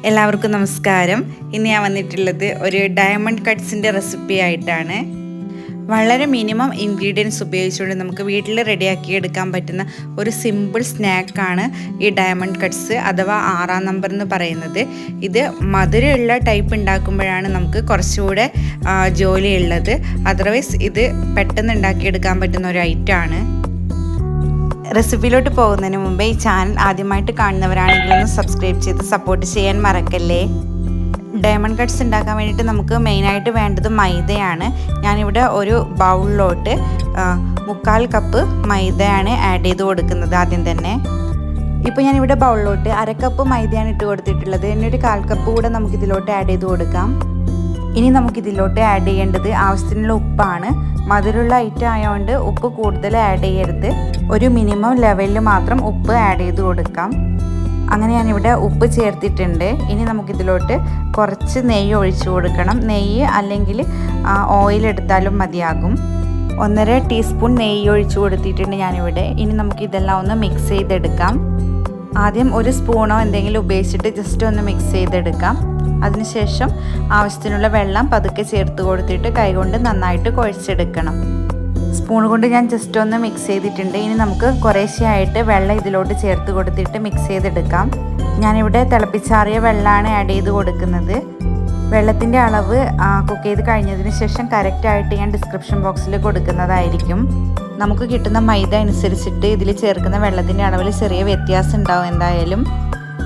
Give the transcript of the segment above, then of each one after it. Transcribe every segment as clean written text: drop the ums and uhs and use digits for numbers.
എല്ലാവർക്കും നമസ്കാരം. ഇന്ന് ഞാൻ വന്നിട്ടുള്ളത് ഒരു ഡയമണ്ട് കട്ട്സിൻ്റെ റെസിപ്പി ആയിട്ടാണ്. വളരെ മിനിമം ഇൻഗ്രീഡിയൻസ് ഉപയോഗിച്ചുകൊണ്ട് നമുക്ക് വീട്ടിൽ റെഡിയാക്കി എടുക്കാൻ പറ്റുന്ന ഒരു സിമ്പിൾ സ്നാക്കാണ് ഈ ഡയമണ്ട് കട്ട്സ് അഥവാ 6-ാം നമ്പർ എന്ന് പറയുന്നത്. ഇത് മധുരമുള്ള ടൈപ്പ് ഉണ്ടാക്കുമ്പോഴാണ് നമുക്ക് കുറച്ചുകൂടെ ജോലിയുള്ളത്. അതർവൈസ് ഇത് പെട്ടെന്ന് ഉണ്ടാക്കിയെടുക്കാൻ പറ്റുന്ന ഒരു ഐറ്റമാണ്. റെസിപ്പിയിലോട്ട് പോകുന്നതിന് മുമ്പേ ഈ ചാനൽ ആദ്യമായിട്ട് കാണുന്നവരാണെങ്കിൽ ഒന്ന് സബ്സ്ക്രൈബ് ചെയ്ത് സപ്പോർട്ട് ചെയ്യാൻ മറക്കല്ലേ. ഡയമണ്ട് കട്ട്സ് ഉണ്ടാക്കാൻ വേണ്ടിയിട്ട് നമുക്ക് മെയിനായിട്ട് വേണ്ടത് മൈദയാണ്. ഞാനിവിടെ ഒരു ബൗളിലോട്ട് 3/4 കപ്പ് മൈദയാണ് ആഡ് ചെയ്ത് കൊടുക്കുന്നത് ആദ്യം തന്നെ. ഇപ്പോൾ ഞാനിവിടെ ബൗളിലോട്ട് 1/2 കപ്പ് മൈദയാണ് ഇട്ട് കൊടുത്തിട്ടുള്ളത്. ഇനി ഒരു 1/4 കപ്പ് കൂടെ നമുക്കിതിലോട്ട് ആഡ് ചെയ്ത് കൊടുക്കാം. ഇനി നമുക്കിതിലോട്ട് ആഡ് ചെയ്യേണ്ടത് ആവശ്യത്തിനുള്ള ഉപ്പാണ്. മധുരമുള്ള ഐറ്റം ആയതുകൊണ്ട് ഉപ്പ് കൂടുതൽ ആഡ് ചെയ്യരുത്. ഒരു മിനിമം ലെവലിൽ മാത്രം ഉപ്പ് ആഡ് ചെയ്ത് കൊടുക്കാം. അങ്ങനെ ഞാനിവിടെ ഉപ്പ് ചേർത്തിട്ടുണ്ട്. ഇനി നമുക്കിതിലോട്ട് കുറച്ച് നെയ്യ് ഒഴിച്ചു കൊടുക്കണം. നെയ്യ് അല്ലെങ്കിൽ ഓയിൽ എടുത്താലും മതിയാകും. 1.5 ടീസ്പൂൺ നെയ്യ് ഒഴിച്ചു കൊടുത്തിട്ടുണ്ട് ഞാനിവിടെ. ഇനി നമുക്കിതെല്ലാം ഒന്ന് മിക്സ് ചെയ്തെടുക്കാം. ആദ്യം ഒരു സ്പൂണോ എന്തെങ്കിലും ഉപയോഗിച്ചിട്ട് ജസ്റ്റ് ഒന്ന് മിക്സ് ചെയ്തെടുക്കാം. അതിനുശേഷം ആവശ്യത്തിനുള്ള വെള്ളം പതുക്കെ ചേർത്ത് കൊടുത്തിട്ട് കൈകൊണ്ട് നന്നായിട്ട് കുഴച്ചെടുക്കണം. സ്പൂൺ കൊണ്ട് ഞാൻ ജസ്റ്റ് ഒന്ന് മിക്സ് ചെയ്തിട്ടുണ്ട്. ഇനി നമുക്ക് കുറേശ്ശെയായിട്ട് വെള്ളം ഇതിലോട്ട് ചേർത്ത് കൊടുത്തിട്ട് മിക്സ് ചെയ്തെടുക്കാം. ഞാനിവിടെ തിളപ്പിച്ചാറിയ വെള്ളമാണ് ആഡ് ചെയ്ത് കൊടുക്കുന്നത്. വെള്ളത്തിൻ്റെ അളവ് കുക്ക് ചെയ്ത് കഴിഞ്ഞതിന് ശേഷം കറക്റ്റായിട്ട് ഞാൻ ഡിസ്ക്രിപ്ഷൻ ബോക്സിൽ കൊടുക്കുന്നതായിരിക്കും. നമുക്ക് കിട്ടുന്ന മൈദ അനുസരിച്ചിട്ട് ഇതിൽ ചേർക്കുന്ന വെള്ളത്തിൻ്റെ അളവിൽ ചെറിയ വ്യത്യാസം ഉണ്ടാവും എന്തായാലും.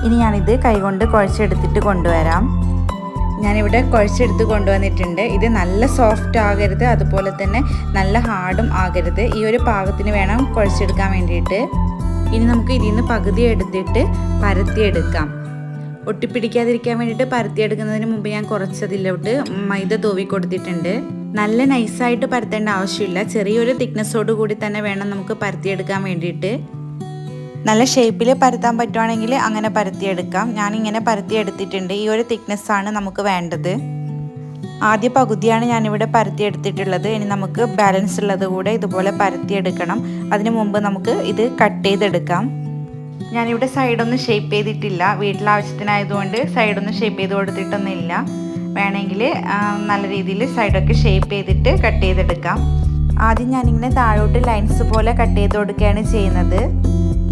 ഇനി ഞാനിത് കൈകൊണ്ട് കുഴച്ചെടുത്തിട്ട് കൊണ്ടുവരാം. ഞാനിവിടെ കുഴച്ചെടുത്ത് കൊണ്ടുവന്നിട്ടുണ്ട്. ഇത് നല്ല സോഫ്റ്റ് ആകരുത്, അതുപോലെ തന്നെ നല്ല ഹാർഡും ആകരുത്. ഈ ഒരു പാകത്തിന് വേണം കുഴച്ചെടുക്കാൻ വേണ്ടിയിട്ട്. ഇനി നമുക്ക് ഇതിൽ നിന്ന് പകുതി എടുത്തിട്ട് പരത്തിയെടുക്കാം. ഒട്ടിപ്പിടിക്കാതിരിക്കാൻ വേണ്ടിയിട്ട് പരത്തിയെടുക്കുന്നതിന് മുമ്പ് ഞാൻ കുറച്ചതിലോട്ട് മൈദ തൂവി കൊടുത്തിട്ടുണ്ട്. നല്ല നൈസായിട്ട് പരത്തേണ്ട ആവശ്യമില്ല. ചെറിയൊരു തിക്നെസ്സോട് കൂടി തന്നെ വേണം നമുക്ക് പരത്തിയെടുക്കാൻ വേണ്ടിയിട്ട്. നല്ല ഷേപ്പിൽ പരത്താൻ പറ്റുവാണെങ്കിൽ അങ്ങനെ പരത്തിയെടുക്കാം. ഞാനിങ്ങനെ പരത്തിയെടുത്തിട്ടുണ്ട്. ഈ ഒരു തിക്നെസ്സാണ് നമുക്ക് വേണ്ടത്. ആദ്യ പകുതിയാണ് ഞാനിവിടെ പരത്തിയെടുത്തിട്ടുള്ളത്. ഇനി നമുക്ക് ബാലൻസ് ഉള്ളത് കൂടെ ഇതുപോലെ പരത്തിയെടുക്കണം. അതിന് മുമ്പ് നമുക്ക് ഇത് കട്ട് ചെയ്തെടുക്കാം. ഞാനിവിടെ സൈഡൊന്നും ഷേപ്പ് ചെയ്തിട്ടില്ല. വീട്ടിലാവശ്യത്തിനായതുകൊണ്ട് സൈഡൊന്നും ഷേപ്പ് ചെയ്ത് കൊടുത്തിട്ടൊന്നുമില്ല. വേണമെങ്കിൽ നല്ല രീതിയിൽ സൈഡൊക്കെ ഷേപ്പ് ചെയ്തിട്ട് കട്ട് ചെയ്തെടുക്കാം. ആദ്യം ഞാനിങ്ങനെ താഴോട്ട് ലൈൻസ് പോലെ കട്ട് ചെയ്ത് കൊടുക്കുകയാണ് ചെയ്യുന്നത്.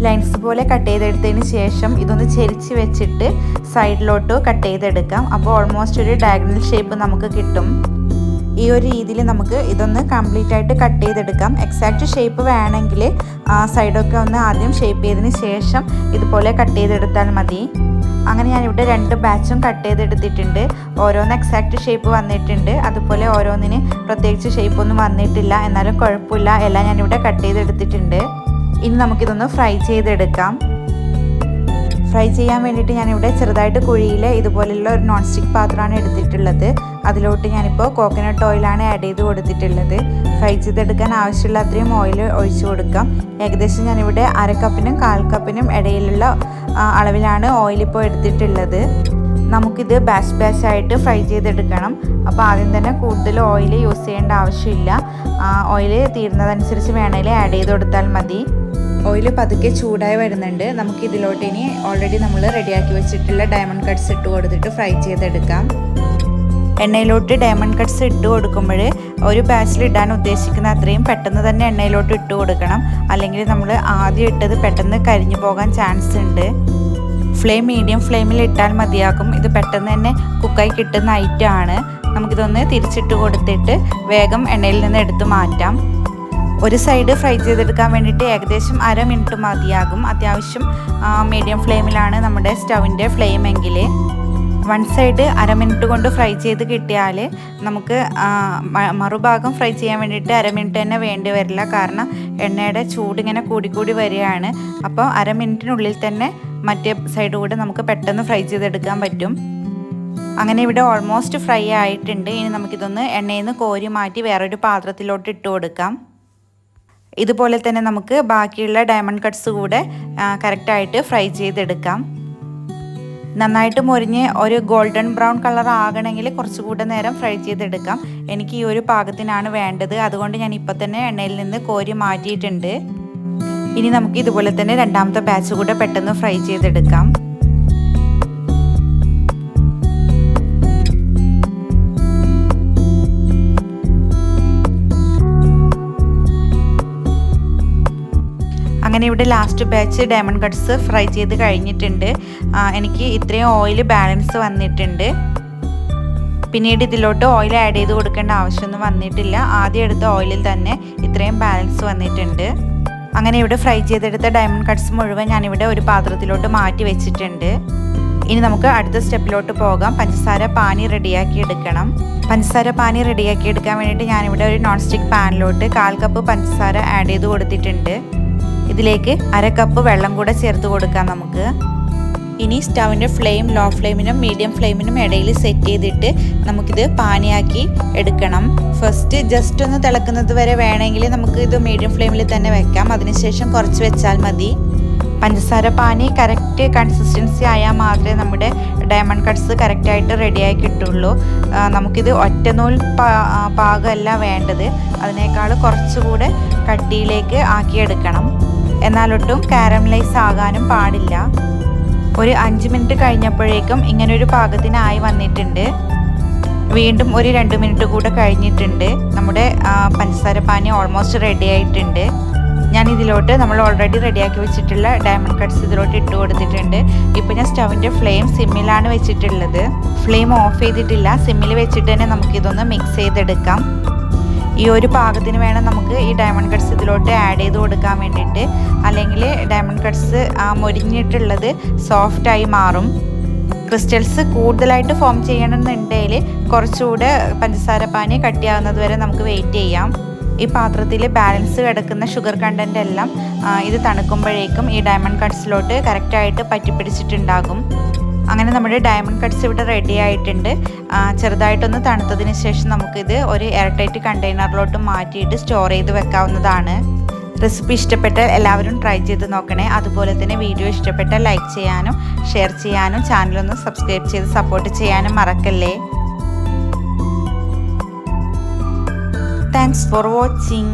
ലൈൻസ് പോലെ കട്ട് ചെയ്തെടുത്തതിന് ശേഷം ഇതൊന്ന് ചെരിച്ച് വെച്ചിട്ട് സൈഡിലോട്ട് കട്ട് ചെയ്തെടുക്കാം. അപ്പോൾ ഓൾമോസ്റ്റ് ഒരു ഡയഗണൽ ഷേപ്പ് നമുക്ക് കിട്ടും. ഈ ഒരു രീതിയിൽ നമുക്ക് ഇതൊന്ന് കംപ്ലീറ്റ് ആയിട്ട് കട്ട് ചെയ്തെടുക്കാം. എക്സാക്റ്റ് ഷേപ്പ് വേണമെങ്കിൽ സൈഡൊക്കെ ഒന്ന് ആദ്യം ഷേപ്പ് ചെയ്തതിന് ശേഷം ഇതുപോലെ കട്ട് ചെയ്തെടുത്താൽ മതി. അങ്ങനെ ഞാനിവിടെ 2 ബാച്ചും കട്ട് ചെയ്തെടുത്തിട്ടുണ്ട്. ഓരോന്ന് എക്സാക്റ്റ് ഷേപ്പ് വന്നിട്ടുണ്ട്. അതുപോലെ ഓരോന്നിന് പ്രത്യേകിച്ച് ഷേപ്പൊന്നും വന്നിട്ടില്ല. എന്നാലും കുഴപ്പമില്ല, എല്ലാം ഞാനിവിടെ കട്ട് ചെയ്തെടുത്തിട്ടുണ്ട്. ഇനി നമുക്കിതൊന്ന് ഫ്രൈ ചെയ്തെടുക്കാം. ഫ്രൈ ചെയ്യാൻ വേണ്ടിയിട്ട് ഞാനിവിടെ ചെറുതായിട്ട് കുഴിയിൽ ഇതുപോലെയുള്ള ഒരു നോൺ സ്റ്റിക്ക് പാത്രമാണ് എടുത്തിട്ടുള്ളത്. അതിലോട്ട് ഞാനിപ്പോൾ കോക്കനട്ട് ഓയിലാണ് ആഡ് ചെയ്ത് കൊടുത്തിട്ടുള്ളത്. ഫ്രൈ ചെയ്തെടുക്കാൻ ആവശ്യമുള്ള അത്രയും ഓയിൽ ഒഴിച്ചു കൊടുക്കാം. ഏകദേശം ഞാനിവിടെ 1/2 കപ്പിനും 1/4 കപ്പിനും ഇടയിലുള്ള അളവിലാണ് ഓയിലിപ്പോൾ എടുത്തിട്ടുള്ളത്. നമുക്കിത് ബാച്ചായിട്ട് ഫ്രൈ ചെയ്തെടുക്കണം. അപ്പോൾ ആദ്യം തന്നെ കൂടുതൽ ഓയിൽ യൂസ് ചെയ്യേണ്ട ആവശ്യമില്ല. ഓയിൽ തീരുന്നതനുസരിച്ച് വേണമെങ്കിൽ ആഡ് ചെയ്ത് കൊടുത്താൽ മതി. ഓയിൽ പതുക്കെ ചൂടായി വരുന്നുണ്ട്. നമുക്ക് ഇതിലോട്ട് ഇനി ഓൾറെഡി നമ്മൾ റെഡിയാക്കി വെച്ചിട്ടുള്ള ഡയമണ്ട് കട്ട്സ് ഇട്ട് കൊടുത്തിട്ട് ഫ്രൈ ചെയ്തെടുക്കാം. എണ്ണയിലോട്ട് ഡയമണ്ട് കട്ട്സ് ഇട്ട് കൊടുക്കുമ്പോൾ ഒരു ബാച്ചിൽ ഇടാൻ ഉദ്ദേശിക്കുന്ന അത്രയും പെട്ടെന്ന് തന്നെ എണ്ണയിലോട്ട് ഇട്ട് കൊടുക്കണം. അല്ലെങ്കിൽ നമ്മൾ ആദ്യം ഇട്ടത് പെട്ടെന്ന് കരിഞ്ഞു പോകാൻ ചാൻസ് ഉണ്ട്. ഫ്ലെയിം മീഡിയം ഫ്ലെയിമിൽ ഇട്ടാൽ മതിയാകും. ഇത് പെട്ടെന്ന് തന്നെ കുക്കായി കിട്ടുന്ന ഐറ്റമാണ്. നമുക്കിതൊന്ന് തിരിച്ചിട്ട് കൊടുത്തിട്ട് വേഗം എണ്ണയിൽ നിന്ന് എടുത്ത് മാറ്റാം. ഒരു സൈഡ് ഫ്രൈ ചെയ്തെടുക്കാൻ വേണ്ടിയിട്ട് ഏകദേശം 1/2 മിനിറ്റ് മതിയാകും. അത്യാവശ്യം മീഡിയം ഫ്ലെയിമിലാണ് നമ്മുടെ സ്റ്റൗവിൻ്റെ ഫ്ലെയിം എങ്കിൽ. 1 സൈഡ് 1/2 മിനിറ്റ് കൊണ്ട് ഫ്രൈ ചെയ്ത് കിട്ടിയാൽ നമുക്ക് മറുഭാഗം ഫ്രൈ ചെയ്യാൻ വേണ്ടിയിട്ട് 1/2 മിനിറ്റ് തന്നെ വേണ്ടി വരില്ല. കാരണം എണ്ണയുടെ ചൂട് ഇങ്ങനെ കൂടിക്കൂടി വരികയാണ്. അപ്പോൾ 1/2 മിനിറ്റിനുള്ളിൽ തന്നെ മറ്റേ സൈഡ് കൂടെ നമുക്ക് പെട്ടെന്ന് ഫ്രൈ ചെയ്തെടുക്കാൻ പറ്റും. അങ്ങനെ ഇവിടെ ഓൾമോസ്റ്റ് ഫ്രൈ ആയിട്ടുണ്ട്. ഇനി നമുക്കിതൊന്ന് എണ്ണയിൽ നിന്ന് കോരി മാറ്റി വേറൊരു പാത്രത്തിലോട്ട് ഇട്ട് കൊടുക്കാം. ഇതുപോലെ തന്നെ നമുക്ക് ബാക്കിയുള്ള ഡയമണ്ട് കട്ട്സ് കൂടെ കറക്റ്റായിട്ട് ഫ്രൈ ചെയ്തെടുക്കാം. നന്നായിട്ട് മുരിഞ്ഞ് ഒരു ഗോൾഡൻ ബ്രൗൺ കളർ ആകണമെങ്കിൽ കുറച്ചുകൂടെ നേരം ഫ്രൈ ചെയ്തെടുക്കാം. എനിക്ക് ഈ ഒരു പാകത്തിനാണ് വേണ്ടത്. അതുകൊണ്ട് ഞാൻ ഇപ്പോൾ തന്നെ എണ്ണയിൽ നിന്ന് കോരി മാറ്റിയിട്ടുണ്ട്. ഇനി നമുക്ക് ഇതുപോലെ തന്നെ രണ്ടാമത്തെ ബാച്ച് കൂടെ പെട്ടെന്ന് ഫ്രൈ ചെയ്തെടുക്കാം. അങ്ങനെ ഇവിടെ last batch diamond cuts fry ചെയ്ത് കഴിഞ്ഞിട്ടുണ്ട്. എനിക്ക് ഇത്രയും ഓയിൽ ബാലൻസ് വന്നിട്ടുണ്ട്. പിന്നീട് ഇതിലോട്ട് ഓയിൽ ആഡ് ചെയ്ത് കൊടുക്കേണ്ട ആവശ്യമൊന്നും വന്നിട്ടില്ല. ആദ്യം എടുത്ത ഓയിലിൽ തന്നെ ഇത്രയും ബാലൻസ് വന്നിട്ടുണ്ട്. അങ്ങനെ ഇവിടെ ഫ്രൈ ചെയ്തെടുത്ത ഡയമണ്ട് കട്ട്സ് മുഴുവൻ ഞാനിവിടെ ഒരു പാത്രത്തിലോട്ട് മാറ്റി വെച്ചിട്ടുണ്ട്. ഇനി നമുക്ക് അടുത്ത സ്റ്റെപ്പിലോട്ട് പോകാം. പഞ്ചസാര പാനി റെഡിയാക്കി എടുക്കണം. പഞ്ചസാര പാനി റെഡിയാക്കി എടുക്കാൻ വേണ്ടിയിട്ട് ഞാനിവിടെ ഒരു നോൺ സ്റ്റിക്ക് പാനിലോട്ട് 1/4 കപ്പ് പഞ്ചസാര ആഡ് ചെയ്ത് കൊടുത്തിട്ടുണ്ട്. ഇതിലേക്ക് 1/2 കപ്പ് വെള്ളം കൂടെ ചേർത്ത് കൊടുക്കാം നമുക്ക്. ഇനി സ്റ്റൗവിൻ്റെ ഫ്ലെയിം ലോ ഫ്ലെയിമിനും മീഡിയം ഫ്ലെയിമിനും ഇടയിൽ സെറ്റ് ചെയ്തിട്ട് നമുക്കിത് പാനിയാക്കി എടുക്കണം. ഫസ്റ്റ് ജസ്റ്റ് ഒന്ന് തിളക്കുന്നത് വരെ വേണമെങ്കിൽ നമുക്ക് ഇത് മീഡിയം ഫ്ലെയിമിൽ തന്നെ വെക്കാം. അതിനുശേഷം കുറച്ച് വെച്ചാൽ മതി. പഞ്ചസാര പാനി കറക്റ്റ് കൺസിസ്റ്റൻസി ആയാൽ മാത്രമേ നമ്മുടെ ഡയമണ്ട് കട്ട്സ് കറക്റ്റായിട്ട് റെഡിയായി കിട്ടുള്ളൂ. നമുക്കിത് ഒറ്റനൂൽ പാകമല്ല വേണ്ടത്, അതിനേക്കാൾ കുറച്ചുകൂടെ കട്ടിയിലേക്ക് ആക്കിയെടുക്കണം. എന്നാലൊട്ടും കാരമലൈസ് ആകാനും പാടില്ല. ഒരു 5 മിനിറ്റ് കഴിഞ്ഞപ്പോഴേക്കും ഇങ്ങനൊരു പാകത്തിനായി വന്നിട്ടുണ്ട്. വീണ്ടും ഒരു 2 മിനിറ്റ് കൂടെ കഴിഞ്ഞിട്ടുണ്ട്. നമ്മുടെ പഞ്ചസാര പാനി ഓൾമോസ്റ്റ് റെഡി ആയിട്ടുണ്ട്. ഞാൻ ഇതിലോട്ട് നമ്മൾ ഓൾറെഡി റെഡിയാക്കി വെച്ചിട്ടുള്ള ഡയമണ്ട് കട്ട്സ് ഇതിലോട്ട് ഇട്ട് കൊടുത്തിട്ടുണ്ട്. ഇപ്പോൾ ഞാൻ സ്റ്റൗവിൻ്റെ ഫ്ലെയിം സിമ്മിലാണ് വെച്ചിട്ടുള്ളത്. ഫ്ലെയിം ഓഫ് ചെയ്തിട്ടില്ല, സിമ്മിൽ വെച്ചിട്ട് തന്നെ നമുക്കിതൊന്ന് മിക്സ് ചെയ്തെടുക്കാം. ഈ ഒരു പാകത്തിന് വേണം നമുക്ക് ഈ ഡയമണ്ട് കട്ട്സ് ഇതിലോട്ട് ആഡ് ചെയ്ത് കൊടുക്കാൻ വേണ്ടിയിട്ട്. അല്ലെങ്കിൽ ഡയമണ്ട് കട്ട്സ് മൊരിഞ്ഞിട്ടുള്ളത് സോഫ്റ്റായി മാറും. ക്രിസ്റ്റൽസ് കൂടുതലായിട്ട് ഫോം ചെയ്യണമെന്നുണ്ടെങ്കിൽ കുറച്ചുകൂടെ പഞ്ചസാര പാനി കട്ടിയാവുന്നത് വരെ നമുക്ക് വെയിറ്റ് ചെയ്യാം. ഈ പാത്രത്തിൽ ബാലൻസ് കിടക്കുന്ന ഷുഗർ കണ്ടൻ്റ് എല്ലാം ഇത് തണുക്കുമ്പോഴേക്കും ഈ ഡയമണ്ട് കട്ട്സിലോട്ട് കറക്റ്റായിട്ട് പറ്റിപ്പിടിച്ചിട്ടുണ്ടാകും. അങ്ങനെ നമ്മുടെ ഡയമണ്ട് കട്ട്സ് ഇവിടെ റെഡി ആയിട്ടുണ്ട്. ചെറുതായിട്ടൊന്ന് തണുത്തതിന് ശേഷം നമുക്കിത് ഒരു എയർടൈറ്റ് കണ്ടെയ്നറിലോട്ട് മാറ്റിയിട്ട് സ്റ്റോർ ചെയ്ത് വെക്കാവുന്നതാണ്. റെസിപ്പി ഇഷ്ടപ്പെട്ടാൽ എല്ലാവരും ട്രൈ ചെയ്ത് നോക്കണേ. അതുപോലെ തന്നെ വീഡിയോ ഇഷ്ടപ്പെട്ടാൽ ലൈക്ക് ചെയ്യാനും ഷെയർ ചെയ്യാനും ചാനലൊന്ന് സബ്സ്ക്രൈബ് ചെയ്ത് സപ്പോർട്ട് ചെയ്യാനും മറക്കല്ലേ. Thanks for watching.